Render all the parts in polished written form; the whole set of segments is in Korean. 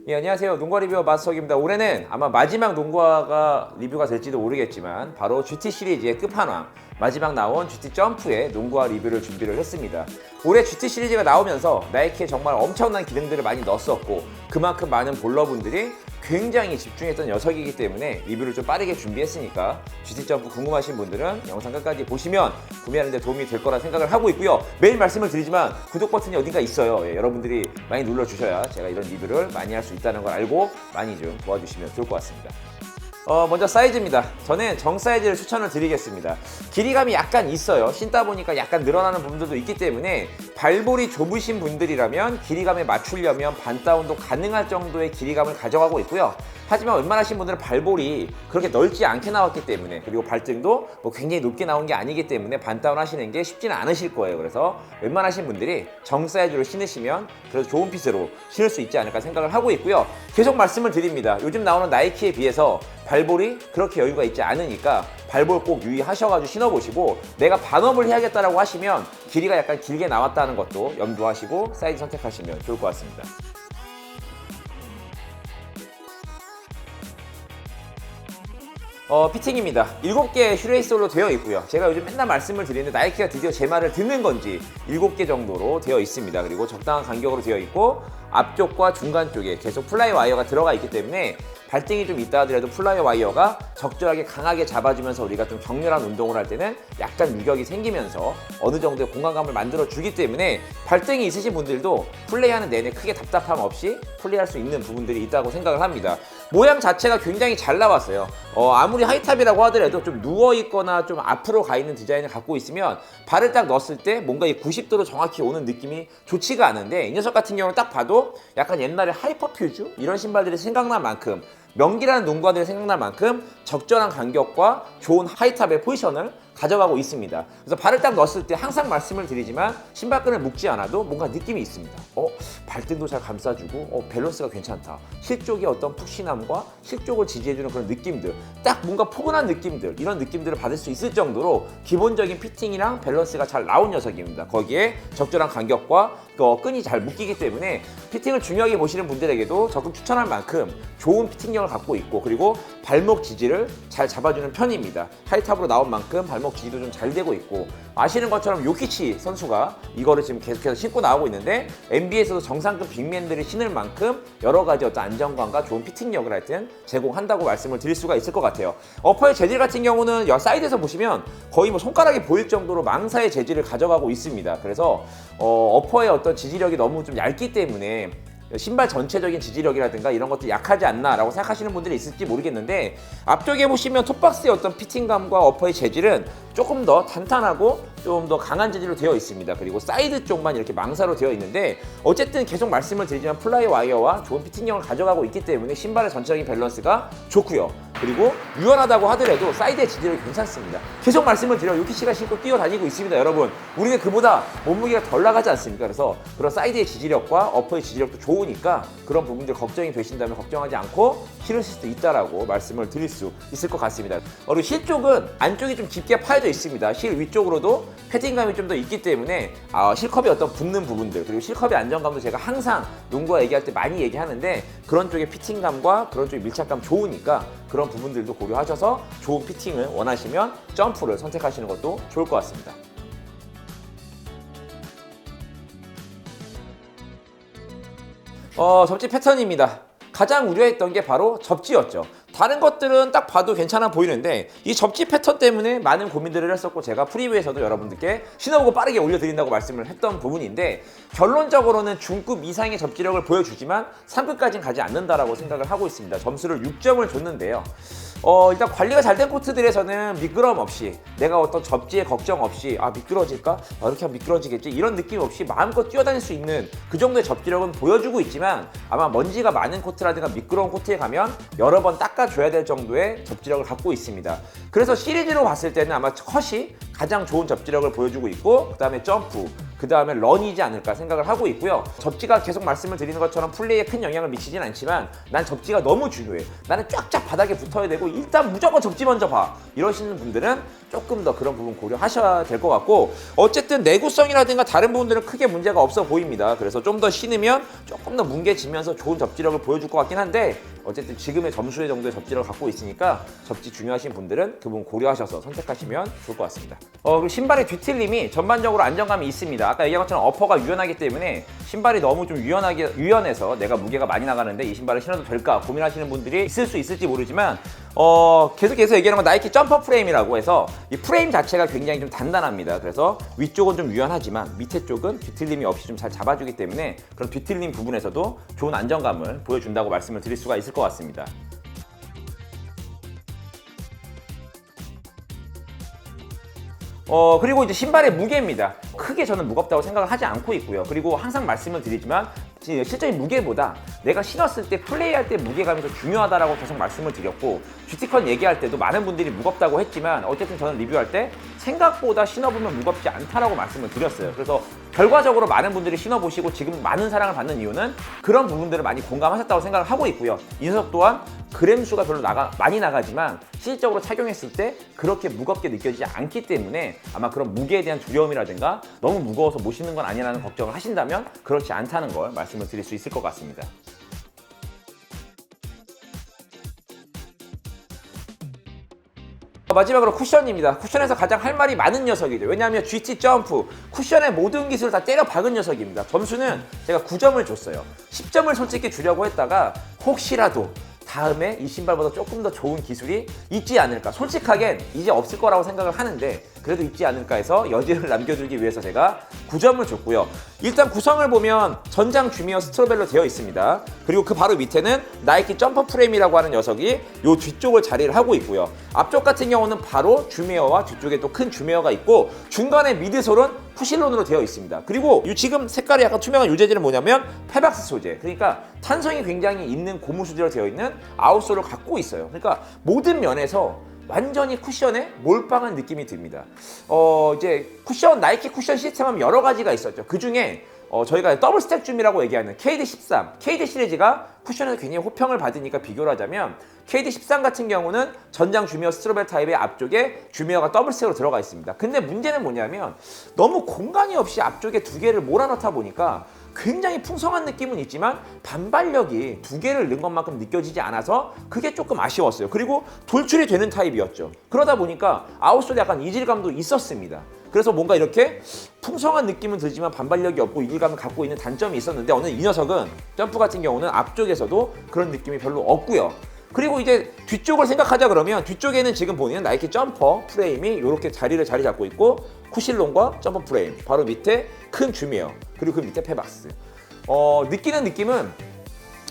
예, 안녕하세요. 농구화 리뷰어 마스터기입니다. 올해는 아마 마지막 농구화가 리뷰가 될지도 모르겠지만 바로 GT 시리즈의 끝판왕, 마지막 나온 GT 점프의 농구화 리뷰를 준비를 했습니다. 올해 GT 시리즈가 나오면서 나이키에 정말 엄청난 기능들을 많이 넣었었고 그만큼 많은 볼러분들이 굉장히 집중했던 녀석이기 때문에 리뷰를 좀 빠르게 준비했으니까 GT 점프 궁금하신 분들은 영상 끝까지 보시면 구매하는 데 도움이 될 거라 생각을 하고 있고요. 매일 말씀을 드리지만 구독 버튼이 어딘가 있어요. 예, 여러분들이 많이 눌러주셔야 제가 이런 리뷰를 많이 할 수 있다는 걸 알고 많이 좀 도와주시면 좋을 것 같습니다. 먼저 사이즈입니다. 저는 정 사이즈를 추천을 드리겠습니다. 길이감이 약간 있어요. 신다 보니까 약간 늘어나는 부분들도 있기 때문에 발볼이 좁으신 분들이라면 길이감에 맞추려면 반다운도 가능할 정도의 길이감을 가져가고 있고요. 하지만 웬만하신 분들은 발볼이 그렇게 넓지 않게 나왔기 때문에, 그리고 발등도 굉장히 높게 나온 게 아니기 때문에 반다운 하시는 게 쉽지는 않으실 거예요. 그래서 웬만하신 분들이 정 사이즈로 신으시면 그래도 좋은 핏으로 신을 수 있지 않을까 생각을 하고 있고요. 계속 말씀을 드립니다. 요즘 나오는 나이키에 비해서 발볼이 그렇게 여유가 있지 않으니까 발볼 꼭 유의하셔가지고 신어보시고, 내가 반업을 해야겠다라고 하시면 길이가 약간 길게 나왔다는 것도 염두하시고 사이즈 선택하시면 좋을 것 같습니다. 피팅입니다. 7개의 슈레이솔로 되어 있고요. 제가 요즘 맨날 말씀을 드리는데 나이키가 드디어 제 말을 듣는 건지 7개 정도로 되어 있습니다. 그리고 적당한 간격으로 되어 있고 앞쪽과 중간 쪽에 계속 플라이 와이어가 들어가 있기 때문에 발등이 좀 있다 하더라도 플라이 와이어가 적절하게 강하게 잡아주면서 우리가 좀 격렬한 운동을 할 때는 약간 유격이 생기면서 어느 정도의 공간감을 만들어 주기 때문에 발등이 있으신 분들도 플레이하는 내내 크게 답답함 없이 플레이할 수 있는 부분들이 있다고 생각을 합니다. 모양 자체가 굉장히 잘 나왔어요. 아무리 하이탑이라고 하더라도 좀 누워있거나 좀 앞으로 가 있는 디자인을 갖고 있으면 발을 딱 넣었을 때 뭔가 이 90도로 정확히 오는 느낌이 좋지가 않은데, 이 녀석 같은 경우는 딱 봐도 약간 옛날에 하이퍼퓨즈 이런 신발들이 생각날 만큼, 명기라는 농구화들이 생각날 만큼 적절한 간격과 좋은 하이탑의 포지션을 가져가고 있습니다. 그래서 발을 딱 넣었을 때 항상 말씀을 드리지만 신발끈을 묶지 않아도 뭔가 느낌이 있습니다. 발등도 잘 감싸주고 밸런스가 괜찮다. 힐 쪽의 어떤 푹신함과 힐 쪽을 지지해주는 그런 느낌들, 딱 뭔가 포근한 느낌들, 이런 느낌들을 받을 수 있을 정도로 기본적인 피팅이랑 밸런스가 잘 나온 녀석입니다. 거기에 적절한 간격과 끈이 잘 묶이기 때문에 피팅을 중요하게 보시는 분들에게도 적극 추천할 만큼 좋은 피팅력을 갖고 있고, 그리고 발목 지지를 잘 잡아주는 편입니다. 하이탑으로 나온 만큼 발목 지지도 좀 잘 되고 있고, 아시는 것처럼 요키치 선수가 이거를 지금 계속해서 신고 나오고 있는데 NBA에서도 정상급 빅맨들이 신을 만큼 여러 가지 어떤 안정감과 좋은 피팅력을 하여튼 제공한다고 말씀을 드릴 수가 있을 것 같아요. 어퍼의 재질 같은 경우는 사이드에서 보시면 거의 손가락이 보일 정도로 망사의 재질을 가져가고 있습니다. 그래서 어퍼의 어떤 지지력이 너무 좀 얇기 때문에 신발 전체적인 지지력이라든가 이런 것도 약하지 않나 라고 생각하시는 분들이 있을지 모르겠는데, 앞쪽에 보시면 톱박스의 어떤 피팅감과 어퍼의 재질은 조금 더 탄탄하고 좀 더 강한 재질로 되어 있습니다. 그리고 사이드 쪽만 이렇게 망사로 되어 있는데, 어쨌든 계속 말씀을 드리지만 플라이 와이어와 좋은 피팅력을 가져가고 있기 때문에 신발의 전체적인 밸런스가 좋고요. 그리고 유연하다고 하더라도 사이드의 지지력이 괜찮습니다. 계속 말씀을 드려요. 요키치가 신고 뛰어다니고 있습니다. 여러분, 우리는 그보다 몸무게가 덜 나가지 않습니까? 그래서 그런 사이드의 지지력과 어퍼의 지지력도 좋으니까 그런 부분들 걱정이 되신다면 걱정하지 않고 신으실 수도 있다라고 말씀을 드릴 수 있을 것 같습니다. 그리고 힐 쪽은 안쪽이 좀 깊게 파여져 있습니다. 힐 위쪽으로도 패딩감이 좀 더 있기 때문에 실컵에 어떤 붙는 부분들, 그리고 실컵의 안정감도 제가 항상 농구화 얘기할 때 많이 얘기하는데, 그런 쪽의 피팅감과 그런 쪽의 밀착감 좋으니까 그런 부분들도 고려하셔서 좋은 피팅을 원하시면 점프를 선택하시는 것도 좋을 것 같습니다. 접지 패턴입니다. 가장 우려했던 게 바로 접지였죠. 다른 것들은 딱 봐도 괜찮아 보이는데 이 접지 패턴 때문에 많은 고민들을 했었고, 제가 프리뷰에서도 여러분들께 신어보고 빠르게 올려드린다고 말씀을 했던 부분인데, 결론적으로는 중급 이상의 접지력을 보여주지만 3급까지는 가지 않는다라고 생각을 하고 있습니다. 점수를 6점을 줬는데요. 일단 관리가 잘 된 코트들에서는 미끄럼 없이, 내가 어떤 접지에 걱정 없이 미끄러질까? 이렇게 하면 미끄러지겠지? 이런 느낌 없이 마음껏 뛰어다닐 수 있는 그 정도의 접지력은 보여주고 있지만, 아마 먼지가 많은 코트라든가 미끄러운 코트에 가면 여러 번 닦아줘야 될 정도의 접지력을 갖고 있습니다. 그래서 시리즈로 봤을 때는 아마 컷이 가장 좋은 접지력을 보여주고 있고, 그 다음에 점프, 그 다음에 런이지 않을까 생각을 하고 있고요. 접지가 계속 말씀을 드리는 것처럼 플레이에 큰 영향을 미치진 않지만 난 접지가 너무 중요해. 나는 쫙쫙 바닥에 붙어야 되고 일단 무조건 접지 먼저 봐. 이러시는 분들은 조금 더 그런 부분 고려하셔야 될 것 같고, 어쨌든 내구성이라든가 다른 부분들은 크게 문제가 없어 보입니다. 그래서 좀 더 신으면 조금 더 뭉개지면서 좋은 접지력을 보여줄 것 같긴 한데, 어쨌든 지금의 점수의 정도의 접지력을 갖고 있으니까 접지 중요하신 분들은 그 부분 고려하셔서 선택하시면 좋을 것 같습니다. 그리고 신발의 뒤틀림이 전반적으로 안정감이 있습니다. 아까 얘기한 것처럼 어퍼가 유연하기 때문에 신발이 너무 좀 유연해서 내가 무게가 많이 나가는데 이 신발을 신어도 될까 고민하시는 분들이 있을 수 있을지 모르지만, 계속해서 얘기하는 건 나이키 점퍼 프레임이라고 해서 이 프레임 자체가 굉장히 좀 단단합니다. 그래서 위쪽은 좀 유연하지만 밑에 쪽은 뒤틀림이 없이 좀 잘 잡아주기 때문에 그런 뒤틀림 부분에서도 좋은 안정감을 보여준다고 말씀을 드릴 수가 있을 것 같습니다. 그리고 이제 신발의 무게입니다. 크게 저는 무겁다고 생각을 하지 않고 있고요. 그리고 항상 말씀을 드리지만 실적인 무게보다 내가 신었을 때 플레이할 때 무게감이 더 중요하다라고 계속 말씀을 드렸고, GT컨 얘기할 때도 많은 분들이 무겁다고 했지만 어쨌든 저는 리뷰할 때 생각보다 신어보면 무겁지 않다라고 말씀을 드렸어요. 그래서 결과적으로 많은 분들이 신어보시고 지금 많은 사랑을 받는 이유는 그런 부분들을 많이 공감하셨다고 생각을 하고 있고요. 이 녀석 또한 그램 수가 별로 많이 나가지만 실질적으로 착용했을 때 그렇게 무겁게 느껴지지 않기 때문에 아마 그런 무게에 대한 두려움이라든가 너무 무거워서 못 신는 건 아니라는 걱정을 하신다면 그렇지 않다는 걸 말씀을 드릴 수 있을 것 같습니다. 마지막으로 쿠션입니다. 쿠션에서 가장 할 말이 많은 녀석이죠. 왜냐하면 GT 점프, 쿠션의 모든 기술을 다 때려 박은 녀석입니다. 점수는 제가 9점을 줬어요. 10점을 솔직히 주려고 했다가 혹시라도 다음에 이 신발보다 조금 더 좋은 기술이 있지 않을까, 솔직하겐 이제 없을 거라고 생각을 하는데 그래도 있지 않을까 해서 여지를 남겨두기 위해서 제가 9점을 줬고요. 일단 구성을 보면 전장 주미어 스트로벨로 되어 있습니다. 그리고 그 바로 밑에는 나이키 점퍼 프레임이라고 하는 녀석이 요 뒤쪽을 자리를 하고 있고요. 앞쪽 같은 경우는 바로 주미어와 뒤쪽에 또 큰 주미어가 있고, 중간에 미드솔은 푸실론으로 되어 있습니다. 그리고 이 지금 색깔이 약간 투명한 이 재질은 뭐냐면 페박스 소재, 그러니까 탄성이 굉장히 있는 고무 소재로 되어 있는 아웃솔을 갖고 있어요. 그러니까 모든 면에서 완전히 쿠션에 몰빵한 느낌이 듭니다. 이제 쿠션, 나이키 쿠션 시스템 하면 여러 가지가 있었죠. 그 중에 저희가 더블 스택 줌이라고 얘기하는 KD13, KD 시리즈가 쿠션에서 굉장히 호평을 받으니까 비교를 하자면 KD13 같은 경우는 전장 주미어 스트로벨 타입의 앞쪽에 주미어가 더블 스택으로 들어가 있습니다. 근데 문제는 뭐냐면 너무 공간이 없이 앞쪽에 두 개를 몰아넣다 보니까 굉장히 풍성한 느낌은 있지만 반발력이 두 개를 넣은 것만큼 느껴지지 않아서 그게 조금 아쉬웠어요. 그리고 돌출이 되는 타입이었죠. 그러다 보니까 아웃솔에 약간 이질감도 있었습니다. 그래서 뭔가 이렇게 풍성한 느낌은 들지만 반발력이 없고 이질감을 갖고 있는 단점이 있었는데, 오늘 이 녀석은 점프 같은 경우는 앞쪽에서도 그런 느낌이 별로 없고요. 그리고 이제 뒤쪽을 생각하자 그러면 뒤쪽에는 지금 보이는 나이키 점퍼 프레임이 이렇게 자리 잡고 있고, 쿠실론과 점퍼 프레임, 바로 밑에 큰 주미어, 그리고 그 밑에 페박스. 느끼는 느낌은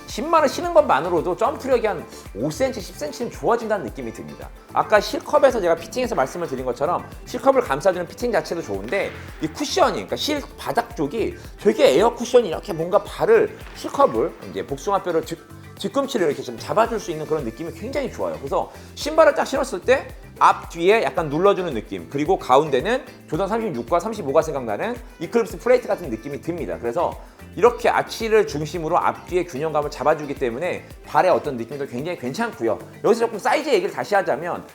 신발을 신은 것만으로도 점프력이 한 5cm, 10cm는 좋아진다는 느낌이 듭니다. 아까 실컵에서 제가 피팅해서 말씀을 드린 것처럼 실컵을 감싸주는 피팅 자체도 좋은데 이 쿠션이, 그러니까 실 바닥 쪽이 되게 에어 쿠션이 이렇게 뭔가 발을, 실컵을 이제 복숭아뼈를 뒤꿈치를 이렇게 좀 잡아줄 수 있는 그런 느낌이 굉장히 좋아요. 그래서 신발을 딱 신었을 때 앞 뒤에 약간 눌러주는 느낌, 그리고 가운데는 조던 36과 35가 생각나는 이클립스 플레이트 같은 느낌이 듭니다. 그래서 이렇게 아치를 중심으로 앞뒤의 균형감을 잡아주기 때문에 발의 어떤 느낌도 굉장히 괜찮고요. 여기서 조금 사이즈 얘기를 다시 하자면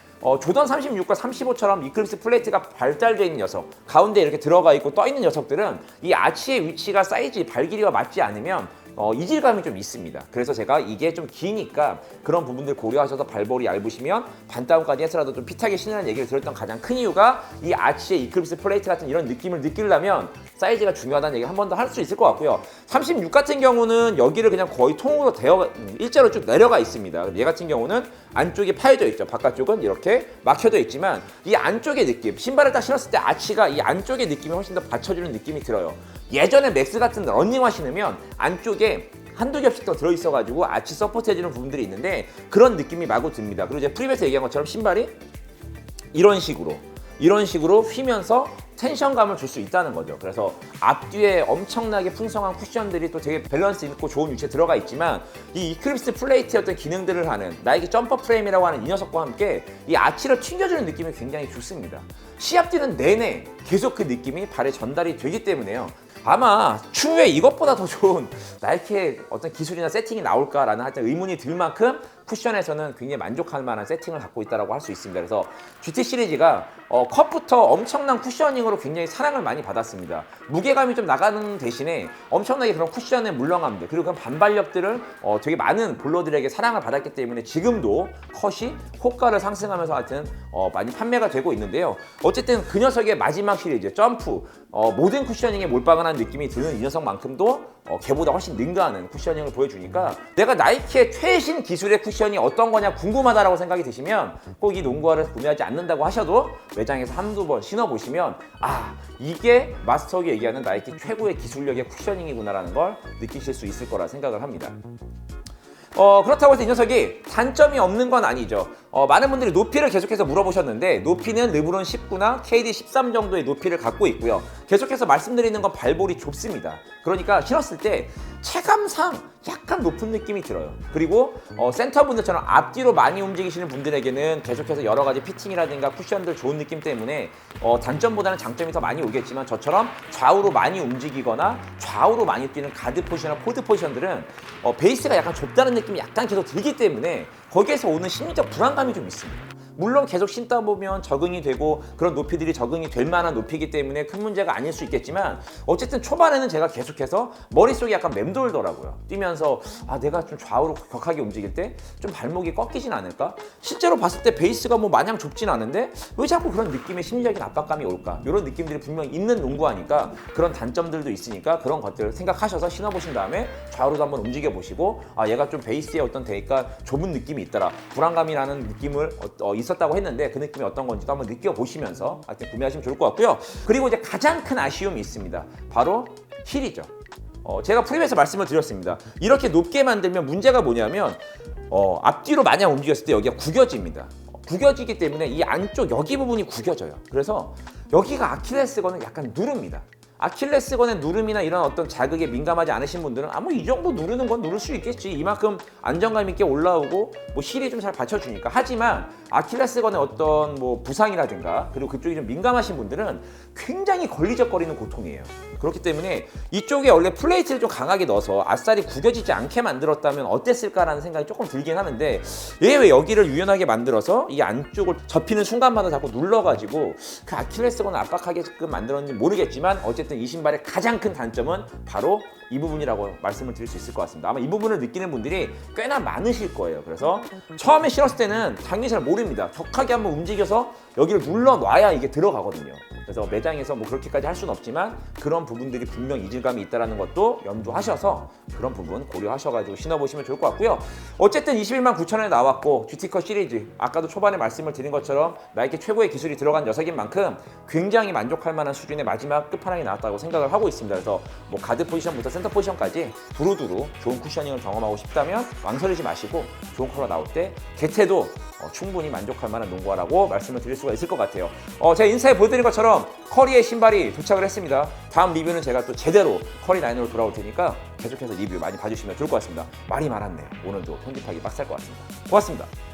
조던 36과 35처럼 이클립스 플레이트가 발달되어 있는 녀석, 가운데 이렇게 들어가 있고 떠 있는 녀석들은 이 아치의 위치가 사이즈, 발 길이와 맞지 않으면 이질감이 좀 있습니다. 그래서 제가 이게 좀 기니까 그런 부분들 고려하셔서 발볼이 얇으시면 반다운까지 해서라도 좀 핏하게 신으라는 얘기를 드렸던 가장 큰 이유가 이 아치의 이클립스 플레이트 같은 이런 느낌을 느끼려면 사이즈가 중요하다는 얘기를 한 번 더 할 수 있을 것 같고요. 36 같은 경우는 여기를 그냥 거의 통으로 일자로 쭉 내려가 있습니다. 얘 같은 경우는 안쪽이 파여져 있죠. 바깥쪽은 이렇게 막혀져 있지만 이 안쪽의 느낌, 신발을 딱 신었을 때 아치가 이 안쪽의 느낌이 훨씬 더 받쳐주는 느낌이 들어요. 예전에 맥스 같은 러닝화 신으면 안쪽에 한두 겹씩 더 들어있어가지고 아치 서포트해주는 부분들이 있는데 그런 느낌이 마구 듭니다. 그리고 이제 프리뷰에서 얘기한 것처럼 신발이 이런 식으로 휘면서 텐션감을 줄 수 있다는 거죠. 그래서 앞뒤에 엄청나게 풍성한 쿠션들이 또 되게 밸런스 있고 좋은 위치에 들어가 있지만 이 이클립스 플레이트의 어떤 기능들을 하는 나이키 점퍼 프레임이라고 하는 이 녀석과 함께 이 아치를 튕겨주는 느낌이 굉장히 좋습니다. 시합 뛰는 내내 계속 그 느낌이 발에 전달이 되기 때문에요. 아마 추후에 이것보다 더 좋은 나이키의 어떤 기술이나 세팅이 나올까라는 하여튼 의문이 들 만큼 쿠션에서는 굉장히 만족할 만한 세팅을 갖고 있다고 할 수 있습니다. 그래서 GT 시리즈가 컵부터 엄청난 쿠셔닝으로 굉장히 사랑을 많이 받았습니다. 무게감이 좀 나가는 대신에 엄청나게 그런 쿠션의 물렁함들 그리고 그런 반발력들을 되게 많은 볼러들에게 사랑을 받았기 때문에 지금도 컷이 호가를 상승하면서 하여튼 많이 판매가 되고 있는데요. 어쨌든 그 녀석의 마지막 시리즈 점프 모든 쿠셔닝에 몰빵을 한 느낌이 드는 이 녀석만큼도 걔보다 훨씬 능가하는 쿠셔닝을 보여주니까 내가 나이키의 최신 기술의 쿠션이 어떤 거냐 궁금하다라고 생각이 드시면 꼭 이 농구화를 구매하지 않는다고 하셔도 매장에서 한두 번 신어보시면 아 이게 마스터가 얘기하는 나이키 최고의 기술력의 쿠셔닝이구나라는 걸 느끼실 수 있을 거라 생각을 합니다. 그렇다고 해서 이 녀석이 단점이 없는 건 아니죠. 많은 분들이 높이를 계속해서 물어보셨는데 높이는 르브론 19나 KD 13 정도의 높이를 갖고 있고요. 계속해서 말씀드리는 건 발볼이 좁습니다. 그러니까 신었을 때 체감상 약간 높은 느낌이 들어요. 그리고 센터분들처럼 앞뒤로 많이 움직이시는 분들에게는 계속해서 여러 가지 피팅이라든가 쿠션들 좋은 느낌 때문에 단점보다는 장점이 더 많이 오겠지만 저처럼 좌우로 많이 움직이거나 좌우로 많이 뛰는 가드 포지션이나 포드 포지션들은 베이스가 약간 좁다는 느낌이 약간 계속 들기 때문에 거기에서 오는 심리적 불안감이 좀 있습니다. 물론 계속 신다 보면 적응이 되고 그런 높이들이 적응이 될 만한 높이기 때문에 큰 문제가 아닐 수 있겠지만 어쨌든 초반에는 제가 계속해서 머릿속이 약간 맴돌더라고요. 뛰면서 내가 좀 좌우로 격하게 움직일 때 좀 발목이 꺾이진 않을까? 실제로 봤을 때 베이스가 뭐 마냥 좁진 않은데 왜 자꾸 그런 느낌의 심리적인 압박감이 올까? 이런 느낌들이 분명히 있는 농구하니까 그런 단점들도 있으니까 그런 것들을 생각하셔서 신어보신 다음에 좌우로도 한번 움직여 보시고 얘가 좀 베이스에 어떤 데니까 좁은 느낌이 있더라. 불안감이라는 느낌을 있었다고 했는데 그 느낌이 어떤 건지도 한번 느껴보시면서 하여튼 구매하시면 좋을 것 같고요. 그리고 이제 가장 큰 아쉬움이 있습니다. 바로 힐이죠. 제가 프리뷰에서 말씀을 드렸습니다. 이렇게 높게 만들면 문제가 뭐냐면 앞뒤로 마냥 움직였을 때 여기가 구겨집니다. 구겨지기 때문에 이 안쪽 여기 부분이 구겨져요. 그래서 여기가 아킬레스건을 약간 누릅니다. 아킬레스건의 누름이나 이런 어떤 자극에 민감하지 않으신 분들은 뭐 이 정도 누르는 건 누를 수 있겠지. 이만큼 안정감 있게 올라오고 뭐 힐이 좀 잘 받쳐주니까. 하지만 아킬레스건의 어떤 뭐 부상이라든가 그리고 그쪽이 좀 민감하신 분들은 굉장히 걸리적거리는 고통이에요. 그렇기 때문에 이쪽에 원래 플레이트를 좀 강하게 넣어서 아싸리 구겨지지 않게 만들었다면 어땠을까라는 생각이 조금 들긴 하는데 얘 왜 여기를 유연하게 만들어서 이 안쪽을 접히는 순간마다 자꾸 눌러가지고 그 아킬레스건을 압박하게끔 만들었는지 모르겠지만 어쨌든 이 신발의 가장 큰 단점은 바로 이 부분이라고 말씀을 드릴 수 있을 것 같습니다. 아마 이 부분을 느끼는 분들이 꽤나 많으실 거예요. 그래서 처음에 신었을 때는 당연히 잘 모릅니다. 격하게 한번 움직여서 여기를 눌러놔야 이게 들어가거든요. 그래서 매장에서 뭐 그렇게까지 할 수는 없지만 그런 부분들이 분명 이질감이 있다는 것도 염두하셔서 그런 부분 고려하셔가지고 신어보시면 좋을 것 같고요. 어쨌든 21만 9천 원에 나왔고 GT컷 시리즈 아까도 초반에 말씀을 드린 것처럼 나이키 최고의 기술이 들어간 녀석인 만큼 굉장히 만족할 만한 수준의 마지막 끝판왕이 나왔다고 생각을 하고 있습니다. 그래서 뭐 가드 포지션부터 센터 포지션까지 두루두루 좋은 쿠셔닝을 경험하고 싶다면 망설이지 마시고 좋은 컬러 나올 때 개태도 충분히 만족할 만한 농구화라고 말씀을 드릴 수가 있을 것 같아요. 제가 인사에 보여드린 것처럼 커리의 신발이 도착을 했습니다. 다음 리뷰는 제가 또 제대로 커리 라인으로 돌아올 테니까 계속해서 리뷰 많이 봐주시면 좋을 것 같습니다. 말이 많았네요. 오늘도 편집하기 빡셀 것 같습니다. 고맙습니다.